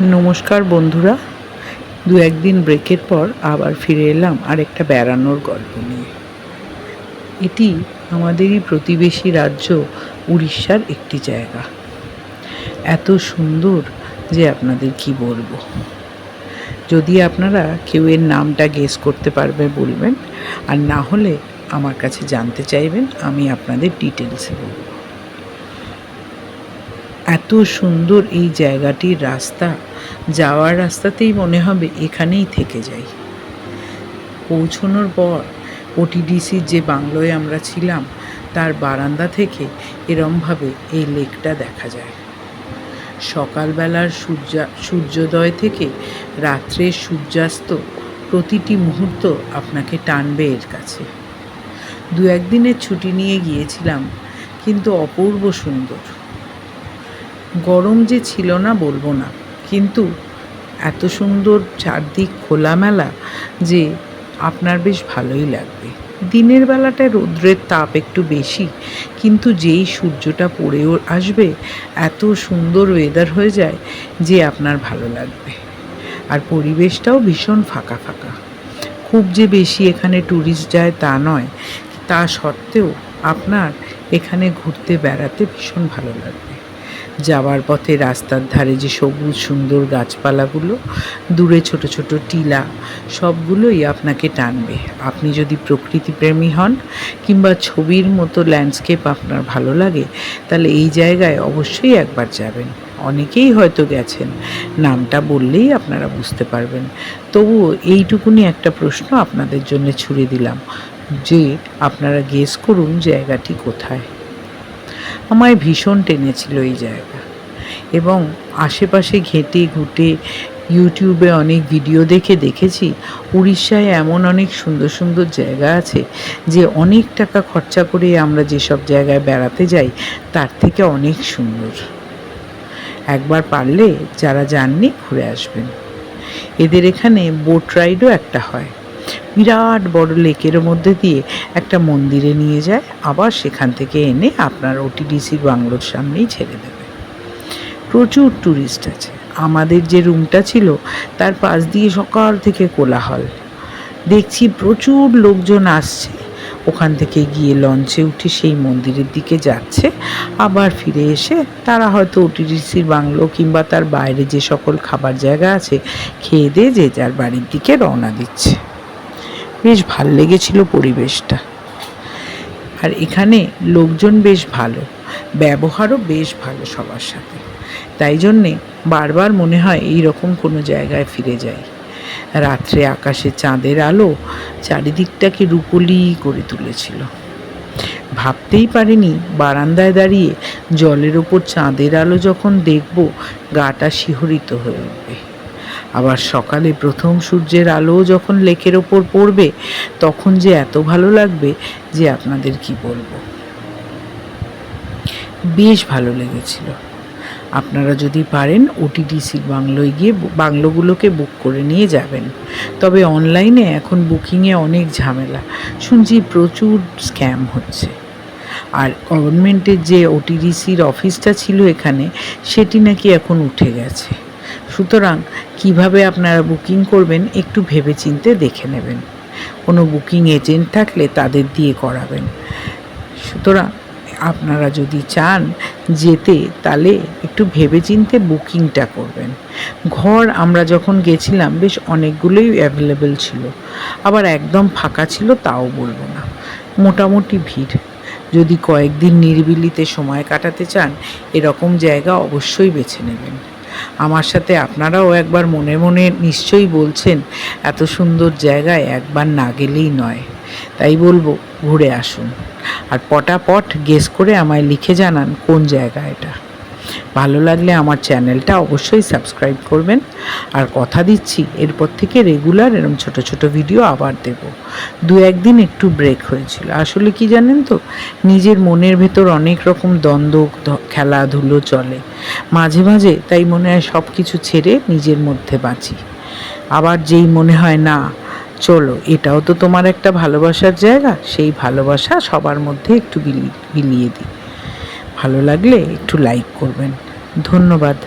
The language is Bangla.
নমস্কার বন্ধুরা, দু একদিন ব্রেকের পর আবার ফিরে এলাম আরেকটা বেড়ানোর গল্প নিয়ে। এটি আমাদেরই প্রতিবেশী রাজ্য উড়িষ্যার একটি জায়গা। এত সুন্দর যে আপনাদের কি বলবো। যদি আপনারা কেউ এর নামটা গেস করতে পারবে বলবেন, আর না হলে আমার কাছে জানতে চাইবেন, আমি আপনাদের ডিটেলসে বলব। এত সুন্দর এই জায়গাটির রাস্তা, যাওয়ার রাস্তাতেই মনে হবে এখানেই থেকে যাই। পৌঁছানোর পর ওটিডিসির যে বাংলোয় আমরা ছিলাম তার বারান্দা থেকে এরমভাবে এই লেকটা দেখা যায়। সকালবেলার সূর্যোদয় থেকে রাত্রের সূর্যাস্ত, প্রতিটি মুহূর্ত আপনাকে টানবে এর কাছে। দু একদিনের ছুটি নিয়ে গিয়েছিলাম, কিন্তু অপূর্ব সুন্দর। গরম যে ছিল না বলবো না, কিন্তু এত সুন্দর চারদিক খোলামেলা যে আপনার বেশ ভালোই লাগবে। দিনের বেলাটায় রৌদ্রের তাপ একটু বেশি, কিন্তু যেই সূর্যটা পড়েও আসবে এত সুন্দর ওয়েদার হয়ে যায় যে আপনার ভালো লাগবে। আর পরিবেশটাও ভীষণ ফাঁকা ফাঁকা, খুব যে বেশি এখানে ট্যুরিস্ট যায় তা নয়, তা সত্ত্বেও আপনার এখানে ঘুরতে বেড়াতে ভীষণ ভালো লাগবে। যাওয়ার পথে রাস্তার ধারে যে সবুজ সুন্দর গাছপালাগুলো, দূরে ছোট ছোট টিলা, সবগুলোই আপনাকে টানবে। আপনি যদি প্রকৃতিপ্রেমী হন কিংবা ছবির মতো ল্যান্ডস্কেপ আপনার ভালো লাগে, তাহলে এই জায়গায় অবশ্যই একবার যাবেন। অনেকেই হয়তো গেছেন, নামটা বললেই আপনারা বুঝতে পারবেন। তবুও এইটুকুনি একটা প্রশ্ন আপনাদের জন্য ছুড়ে দিলাম যে আপনারা গেস করুন জায়গাটি কোথায়। আমায় ভীষণ টেনেছিল এই জায়গা, এবং আশেপাশে ঘেঁটে ঘুটে ইউটিউবে অনেক ভিডিও দেখেছি উড়িষ্যায় এমন অনেক সুন্দর সুন্দর জায়গা আছে যে অনেক টাকা খরচা করে আমরা যেসব জায়গায় বেড়াতে যাই তার থেকে অনেক সুন্দর। একবার পারলে যারা যাননি ঘুরে আসবেন। এদের এখানে বোট রাইডও একটা হয়। বিরাট বড় লেকের মধ্যে দিয়ে একটা মন্দিরে নিয়ে যায়, আবার সেখান থেকে এনে আপনার ওটিডিসির বাংলোর সামনেই ছেড়ে দেবে। প্রচুর ট্যুরিস্ট আছে। আমাদের যে রুমটা ছিল তার পাশ দিয়ে সকাল থেকে কোলাহল, দেখছি প্রচুর লোকজন আসছে। ওখান থেকে গিয়ে লঞ্চে উঠে সেই মন্দিরের দিকে যাচ্ছে, আবার ফিরে এসে তারা হয়তো ওটিডিসির বাংলো কিংবা তার বাইরে যে সকল খাবার জায়গা আছে খেয়ে দিয়ে যে যার বাড়ির দিকে রওনা দিচ্ছে। বেশ ভাল লেগেছিল পরিবেশটা। আর এখানে লোকজন বেশ ভালো, ব্যবহারও বেশ ভালো সবার সাথে। তাই জন্যে বারবার মনে হয় এই রকম কোনো জায়গায় ফিরে যাই। রাত্রে আকাশে চাঁদের আলো চারিদিকটাকে রূপোলি করে তুলেছিল। ভাবতেই পারিনি বারান্দায় দাঁড়িয়ে জলের ওপর চাঁদের আলো যখন দেখব গাটা শিহরিত হয়ে উঠবে। আবার সকালে প্রথম সূর্যের আলো যখন লেকের ওপর পড়বে তখন যে এত ভালো লাগবে যে আপনাদের কি বলবো। বেশ ভালো লেগেছিল। আপনারা যদি পারেন ওটিডিসির বাংলোয় গিয়ে বাংলোগুলোকে বুক করে নিয়ে যাবেন। তবে অনলাইনে এখন বুকিংয়ে অনেক ঝামেলা, শুনছি প্রচুর স্ক্যাম হচ্ছে। আর গভর্নমেন্টের যে ওটিডিসির অফিসটা ছিল এখানে, সেটি নাকি এখন উঠে গেছে। সুতরাং কিভাবে আপনারা বুকিং করবেন একটু ভেবেচিন্তে দেখে নেবেন। কোনো বুকিং এজেন্ট থাকলে তাদের দিয়ে করাবেন। সুতরাং আপনারা যদি চান যেতে, তাহলে একটু ভেবেচিন্তে বুকিংটা করবেন। ঘর আমরা যখন গেছিলাম বেশ অনেকগুলোই অ্যাভেলেবেল ছিল, আবার একদম ফাঁকা ছিল তাও বলবো না, মোটামুটি ভিড়। যদি কয়েকদিন নিরিবিলিতে সময় কাটাতে চান এরকম জায়গা অবশ্যই বেছে নেবেন। আমার সাথে আপনারাও একবার মনে মনে নিশ্চয়ই বলছেন এত সুন্দর জায়গায় একবার না গেলেই নয়। তাই বলবো ঘুরে আসুন, আর পটাপট গেস করে আমায় লিখে জানান কোন জায়গা এটা। ভালো লাগলে আমার চ্যানেলটা অবশ্যই সাবস্ক্রাইব করবেন। আর কথা দিচ্ছি এরপর থেকে রেগুলার এরম ছোট ছোট ভিডিও আবার দেব। দু একদিন একটু ব্রেক হয়েছিল, আসলে কি জানেন তো, নিজের মনের ভেতর অনেক রকম দ্বন্দ্ব খেলাধুলো চলে মাঝে মাঝে। তাই মনে হয় সব কিছু ছেড়ে নিজের মধ্যে বাঁচি। আবার যেই মনে হয় না চলো এটাও তো তোমার একটা ভালোবাসার জায়গা, সেই ভালোবাসা সবার মধ্যে একটু বিলিয়ে দিই। ভালো লাগলে একটু লাইক করবেন। ধন্যবাদ।